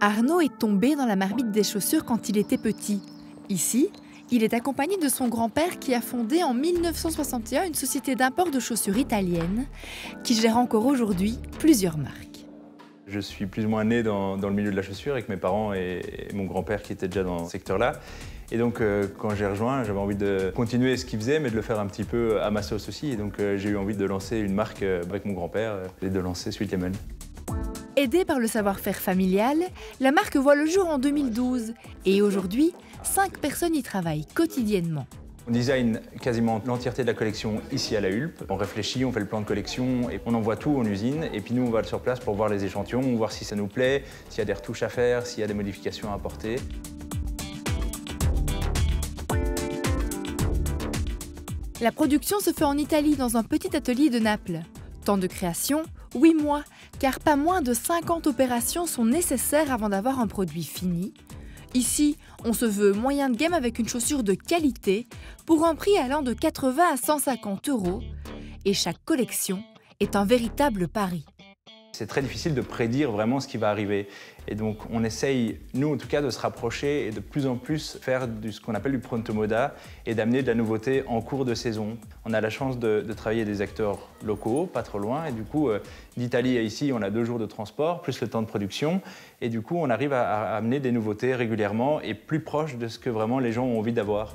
Arnaud est tombé dans la marmite des chaussures quand il était petit. Ici, il est accompagné de son grand-père qui a fondé en 1961 une société d'import de chaussures italienne qui gère encore aujourd'hui plusieurs marques. Je suis plus ou moins né dans le milieu de la chaussure avec mes parents et mon grand-père qui était déjà dans ce secteur-là. Et donc, quand j'ai rejoint, j'avais envie de continuer ce qu'il faisait, mais de le faire un petit peu à ma sauce aussi. Et donc, j'ai eu envie de lancer une marque avec mon grand-père et de lancer Sweet Lemon. Aidée par le savoir-faire familial, la marque voit le jour en 2012. Et aujourd'hui, 5 personnes y travaillent quotidiennement. On design quasiment l'entièreté de la collection ici à la Hulpe. On réfléchit, on fait le plan de collection et on envoie tout en usine. Et puis nous, on va sur place pour voir les échantillons, voir si ça nous plaît, s'il y a des retouches à faire, s'il y a des modifications à apporter. La production se fait en Italie dans un petit atelier de Naples. Temps de création, 8 mois, car pas moins de 50 opérations sont nécessaires avant d'avoir un produit fini. Ici, on se veut moyen de gamme avec une chaussure de qualité pour un prix allant de 80 à 150 €. Et chaque collection est un véritable pari. C'est très difficile de prédire vraiment ce qui va arriver. Et donc on essaye, nous en tout cas, de se rapprocher et de plus en plus faire ce qu'on appelle du pronto moda et d'amener de la nouveauté en cours de saison. On a la chance de travailler des acteurs locaux, pas trop loin. Et du coup, d'Italie à ici, on a 2 jours de transport, plus le temps de production. Et du coup, on arrive à amener des nouveautés régulièrement et plus proches de ce que vraiment les gens ont envie d'avoir.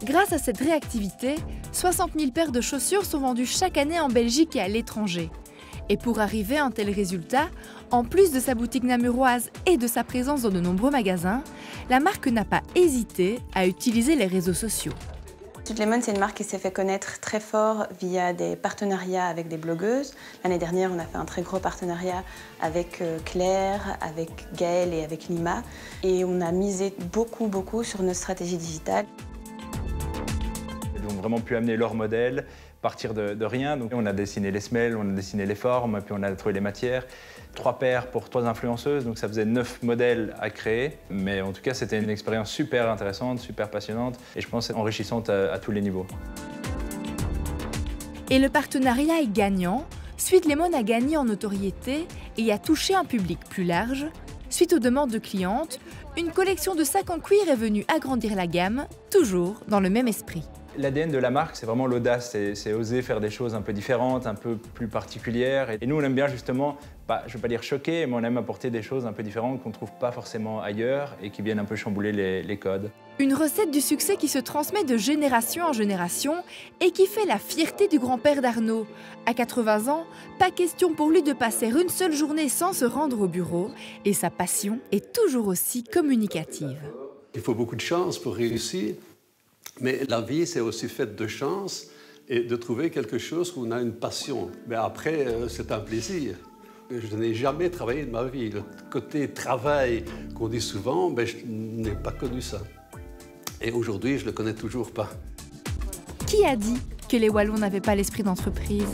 Grâce à cette réactivité, 60 000 paires de chaussures sont vendues chaque année en Belgique et à l'étranger. Et pour arriver à un tel résultat, en plus de sa boutique namuroise et de sa présence dans de nombreux magasins, la marque n'a pas hésité à utiliser les réseaux sociaux. Sweet Lemon, c'est une marque qui s'est fait connaître très fort via des partenariats avec des blogueuses. L'année dernière, on a fait un très gros partenariat avec Claire, avec Gaëlle et avec Lima. Et on a misé beaucoup sur notre stratégie digitale. Ils ont vraiment pu amener leur modèle, partir de rien. Donc on a dessiné les semelles, on a dessiné les formes, puis on a trouvé les matières. 3 paires pour 3 influenceuses, donc ça faisait 9 modèles à créer. Mais en tout cas, c'était une expérience super intéressante, super passionnante et je pense enrichissante à tous les niveaux. Et le partenariat est gagnant. Sweet Lemon a gagné en notoriété et a touché un public plus large. Suite aux demandes de clientes, une collection de sacs en cuir est venue agrandir la gamme, toujours dans le même esprit. L'ADN de la marque, c'est vraiment l'audace, c'est oser faire des choses un peu différentes, un peu plus particulières. Et nous, on aime bien justement, je ne veux pas dire choquer, mais on aime apporter des choses un peu différentes qu'on ne trouve pas forcément ailleurs et qui viennent un peu chambouler les codes. Une recette du succès qui se transmet de génération en génération et qui fait la fierté du grand-père d'Arnaud. À 80 ans, pas question pour lui de passer une seule journée sans se rendre au bureau et sa passion est toujours aussi communicative. Il faut beaucoup de chance pour réussir. Mais la vie, c'est aussi faite de chance et de trouver quelque chose où on a une passion. Mais après, c'est un plaisir. Je n'ai jamais travaillé de ma vie. Le côté travail qu'on dit souvent, je n'ai pas connu ça. Et aujourd'hui, je ne le connais toujours pas. Qui a dit que les Wallons n'avaient pas l'esprit d'entreprise ?